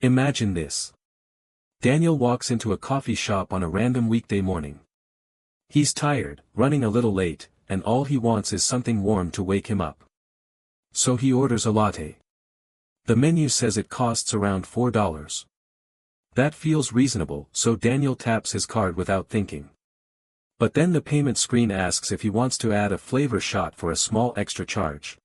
Imagine this. Daniel walks into a coffee shop on a random weekday morning. He's tired, running a little late, and all he wants is something warm to wake him up. So he orders a latte. The menu says it costs around $4. That feels reasonable, so Daniel taps his card without thinking. But then the payment screen asks if he wants to add a flavor shot for a small extra charge.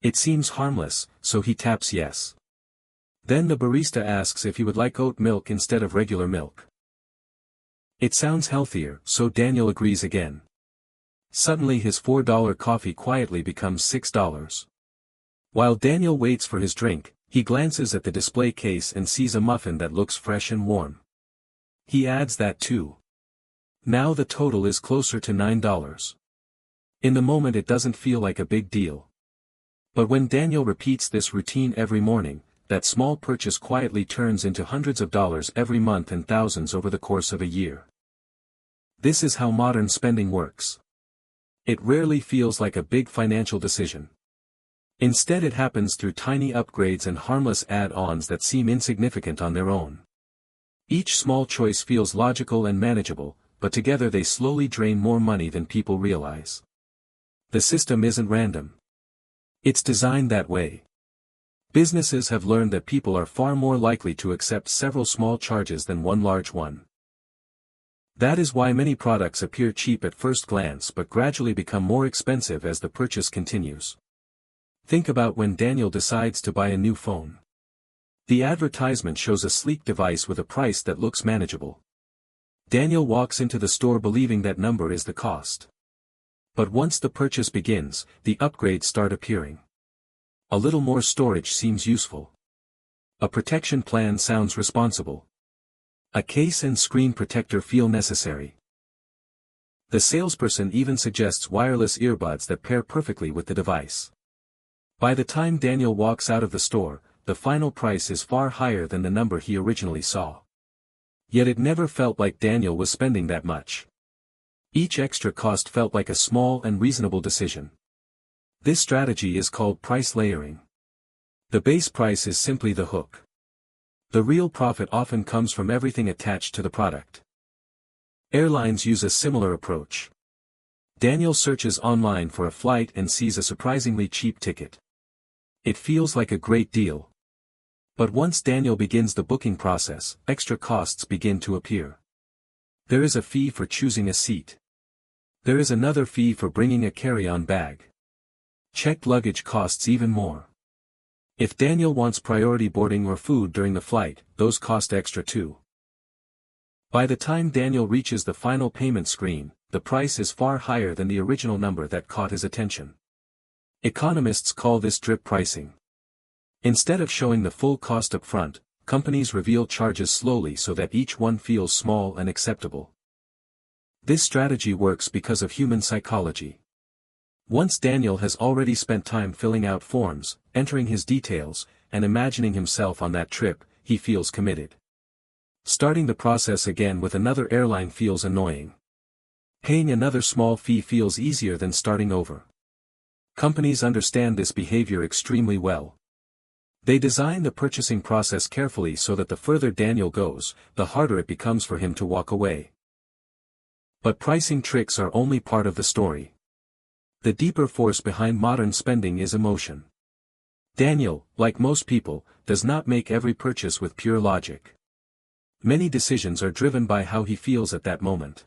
It seems harmless, so he taps yes. Then the barista asks if he would like oat milk instead of regular milk. It sounds healthier, so Daniel agrees again. Suddenly his $4 coffee quietly becomes $6. While Daniel waits for his drink, he glances at the display case and sees a muffin that looks fresh and warm. He adds that too. Now the total is closer to $9. In the moment it doesn't feel like a big deal. But when Daniel repeats this routine every morning, that small purchase quietly turns into hundreds of dollars every month and thousands over the course of a year. This is how modern spending works. It rarely feels like a big financial decision. Instead it happens through tiny upgrades and harmless add-ons that seem insignificant on their own. Each small choice feels logical and manageable, but together they slowly drain more money than people realize. The system isn't random. It's designed that way. Businesses have learned that people are far more likely to accept several small charges than one large one. That is why many products appear cheap at first glance but gradually become more expensive as the purchase continues. Think about when Daniel decides to buy a new phone. The advertisement shows a sleek device with a price that looks manageable. Daniel walks into the store believing that number is the cost. But once the purchase begins, the upgrades start appearing. A little more storage seems useful. A protection plan sounds responsible. A case and screen protector feel necessary. The salesperson even suggests wireless earbuds that pair perfectly with the device. By the time Daniel walks out of the store, the final price is far higher than the number he originally saw. Yet it never felt like Daniel was spending that much. Each extra cost felt like a small and reasonable decision. This strategy is called price layering. The base price is simply the hook. The real profit often comes from everything attached to the product. Airlines use a similar approach. Daniel searches online for a flight and sees a surprisingly cheap ticket. It feels like a great deal. But once Daniel begins the booking process, extra costs begin to appear. There is a fee for choosing a seat. There is another fee for bringing a carry-on bag. Checked luggage costs even more. If Daniel wants priority boarding or food during the flight, those cost extra too. By the time Daniel reaches the final payment screen, the price is far higher than the original number that caught his attention. Economists call this drip pricing. Instead of showing the full cost up front, companies reveal charges slowly so that each one feels small and acceptable. This strategy works because of human psychology. Once Daniel has already spent time filling out forms, entering his details, and imagining himself on that trip, he feels committed. Starting the process again with another airline feels annoying. Paying another small fee feels easier than starting over. Companies understand this behavior extremely well. They design the purchasing process carefully so that the further Daniel goes, the harder it becomes for him to walk away. But pricing tricks are only part of the story. The deeper force behind modern spending is emotion. Daniel, like most people, does not make every purchase with pure logic. Many decisions are driven by how he feels at that moment.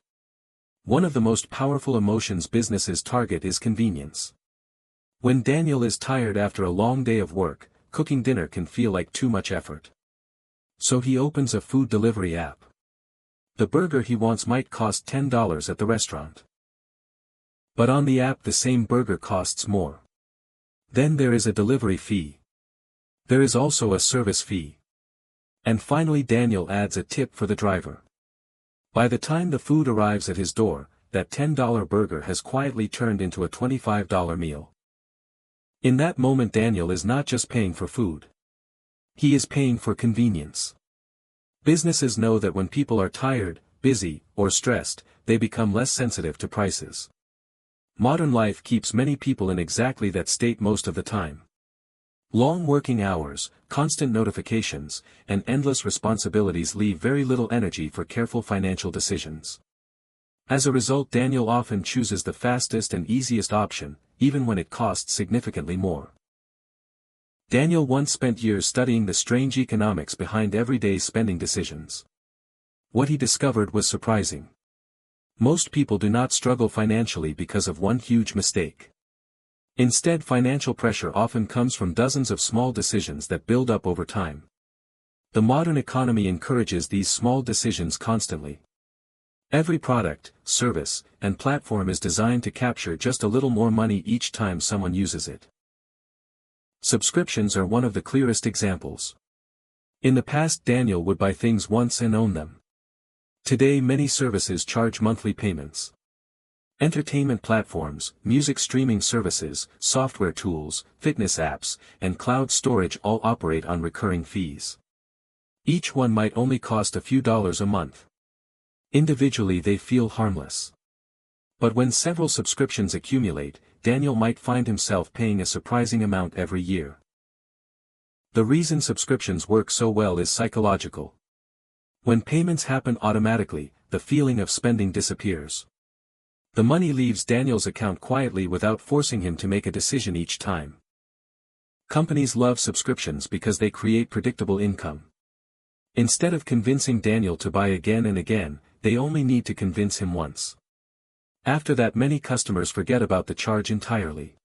One of the most powerful emotions businesses target is convenience. When Daniel is tired after a long day of work, cooking dinner can feel like too much effort. So he opens a food delivery app. The burger he wants might cost $10 at the restaurant. But on the app the same burger costs more. Then there is a delivery fee. There is also a service fee. And finally Daniel adds a tip for the driver. By the time the food arrives at his door, that $10 burger has quietly turned into a $25 meal. In that moment Daniel is not just paying for food. He is paying for convenience. Businesses know that when people are tired, busy, or stressed, they become less sensitive to prices. Modern life keeps many people in exactly that state most of the time. Long working hours, constant notifications, and endless responsibilities leave very little energy for careful financial decisions. As a result, Daniel often chooses the fastest and easiest option, even when it costs significantly more. Daniel once spent years studying the strange economics behind everyday spending decisions. What he discovered was surprising. Most people do not struggle financially because of one huge mistake. Instead, financial pressure often comes from dozens of small decisions that build up over time. The modern economy encourages these small decisions constantly. Every product, service, and platform is designed to capture just a little more money each time someone uses it. Subscriptions are one of the clearest examples. In the past, Daniel would buy things once and own them. Today, many services charge monthly payments. Entertainment platforms, music streaming services, software tools, fitness apps, and cloud storage all operate on recurring fees. Each one might only cost a few dollars a month. Individually, they feel harmless. But when several subscriptions accumulate, Daniel might find himself paying a surprising amount every year. The reason subscriptions work so well is psychological. When payments happen automatically, the feeling of spending disappears. The money leaves Daniel's account quietly without forcing him to make a decision each time. Companies love subscriptions because they create predictable income. Instead of convincing Daniel to buy again and again, they only need to convince him once. After that, many customers forget about the charge entirely.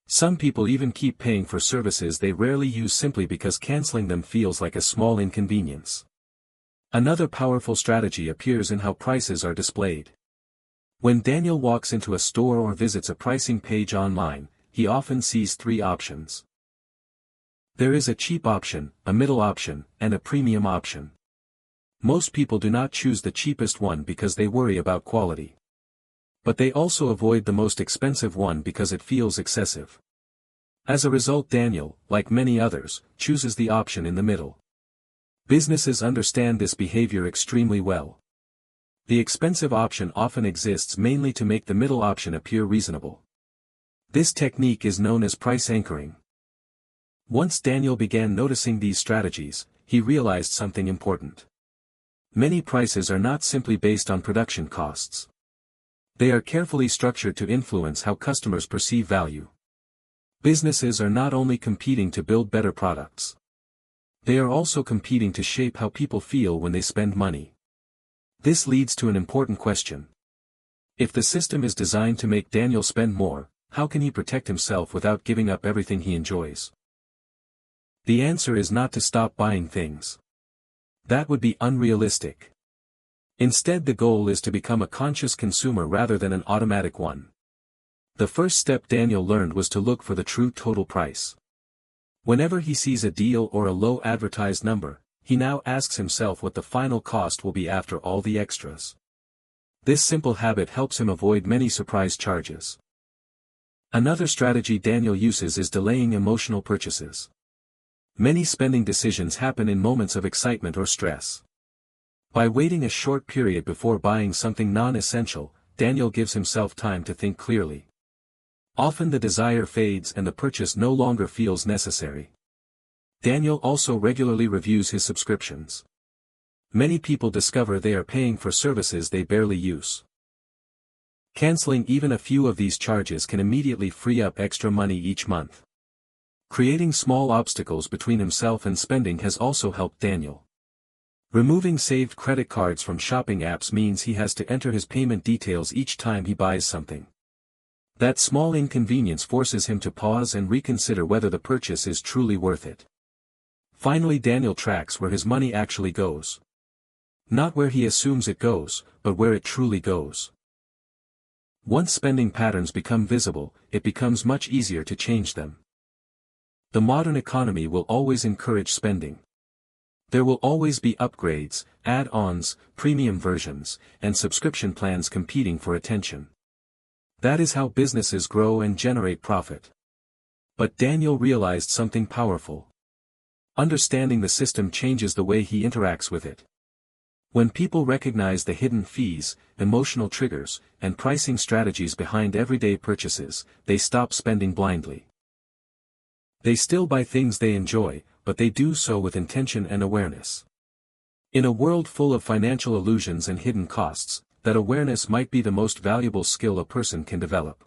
Some people even keep paying for services they rarely use simply because canceling them feels like a small inconvenience. Another powerful strategy appears in how prices are displayed. When Daniel walks into a store or visits a pricing page online, he often sees three options. There is a cheap option, a middle option, and a premium option. Most people do not choose the cheapest one because they worry about quality. But they also avoid the most expensive one because it feels excessive. As a result, Daniel, like many others, chooses the option in the middle. Businesses understand this behavior extremely well. The expensive option often exists mainly to make the middle option appear reasonable. This technique is known as price anchoring. Once Daniel began noticing these strategies, he realized something important. Many prices are not simply based on production costs. They are carefully structured to influence how customers perceive value. Businesses are not only competing to build better products. They are also competing to shape how people feel when they spend money. This leads to an important question. If the system is designed to make Daniel spend more, how can he protect himself without giving up everything he enjoys? The answer is not to stop buying things. That would be unrealistic. Instead, the goal is to become a conscious consumer rather than an automatic one. The first step Daniel learned was to look for the true total price. Whenever he sees a deal or a low advertised number, he now asks himself what the final cost will be after all the extras. This simple habit helps him avoid many surprise charges. Another strategy Daniel uses is delaying emotional purchases. Many spending decisions happen in moments of excitement or stress. By waiting a short period before buying something non-essential, Daniel gives himself time to think clearly. Often the desire fades and the purchase no longer feels necessary. Daniel also regularly reviews his subscriptions. Many people discover they are paying for services they barely use. Canceling even a few of these charges can immediately free up extra money each month. Creating small obstacles between himself and spending has also helped Daniel. Removing saved credit cards from shopping apps means he has to enter his payment details each time he buys something. That small inconvenience forces him to pause and reconsider whether the purchase is truly worth it. Finally, Daniel tracks where his money actually goes. Not where he assumes it goes, but where it truly goes. Once spending patterns become visible, it becomes much easier to change them. The modern economy will always encourage spending. There will always be upgrades, add-ons, premium versions, and subscription plans competing for attention. That is how businesses grow and generate profit. But Daniel realized something powerful. Understanding the system changes the way he interacts with it. When people recognize the hidden fees, emotional triggers, and pricing strategies behind everyday purchases, they stop spending blindly. They still buy things they enjoy, but they do so with intention and awareness. In a world full of financial illusions and hidden costs, that awareness might be the most valuable skill a person can develop.